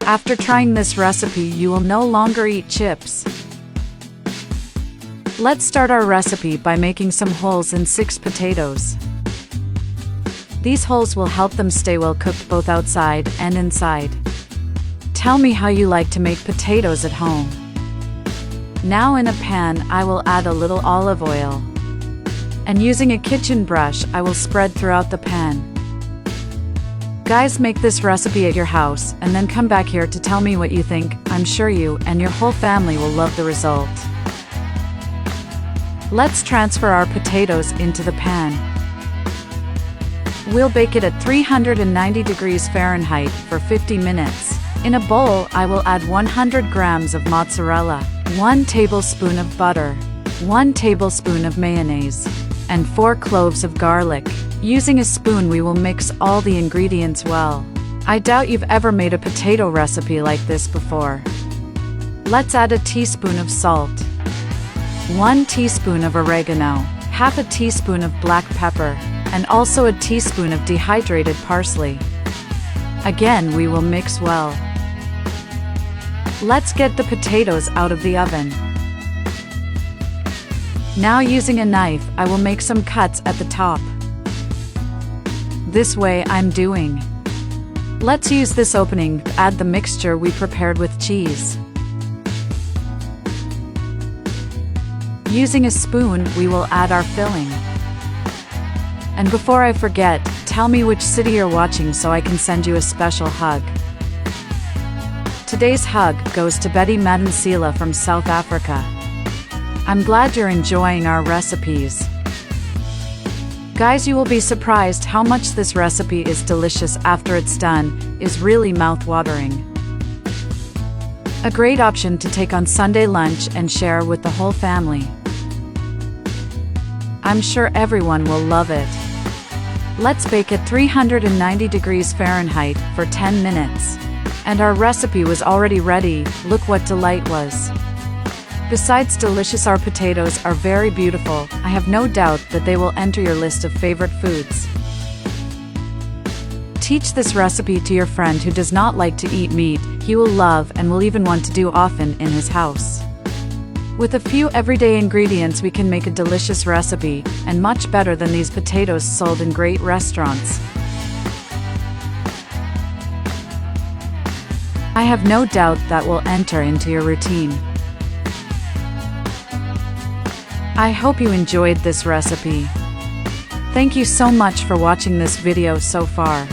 After trying this recipe, you will no longer eat chips. Let's start our recipe by making some holes in 6 potatoes. These holes will help them stay well cooked both outside and inside. Tell me how you like to make potatoes at home. Now in a pan, I will add a little olive oil. And using a kitchen brush, I will spread throughout the pan. Guys, make this recipe at your house and then come back here to tell me what you think. I'm sure you and your whole family will love the result. Let's transfer our potatoes into the pan. We'll bake it at 390 degrees Fahrenheit for 50 minutes. In a bowl, I will add 100 grams of mozzarella, 1 tablespoon of butter, 1 tablespoon of mayonnaise, and 4 cloves of garlic. Using a spoon, we will mix all the ingredients well. I doubt you've ever made a potato recipe like this before. Let's add a teaspoon of salt, 1 teaspoon of oregano, half a teaspoon of black pepper, and also a teaspoon of dehydrated parsley. Again, we will mix well. Let's get the potatoes out of the oven. Now using a knife, I will make some cuts at the top. This way I'm doing. Let's use this opening to add the mixture we prepared with cheese. Using a spoon, we will add our filling. And before I forget, tell me which city you're watching so I can send you a special hug. Today's hug goes to Betty Madansila from South Africa. I'm glad you're enjoying our recipes. Guys, you will be surprised how much this recipe is delicious after it's done. Is really mouth-watering. A great option to take on Sunday lunch and share with the whole family. I'm sure everyone will love it. Let's bake at 390 degrees Fahrenheit for 10 minutes. And our recipe was already ready. Look what delight was. Besides delicious, our potatoes are very beautiful. I have no doubt that they will enter your list of favorite foods. Teach this recipe to your friend who does not like to eat meat. He will love and will even want to do often in his house. With a few everyday ingredients, we can make a delicious recipe, and much better than these potatoes sold in great restaurants. I have no doubt that will enter into your routine. I hope you enjoyed this recipe. Thank you so much for watching this video so far.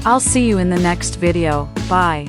I'll see you in the next video. Bye.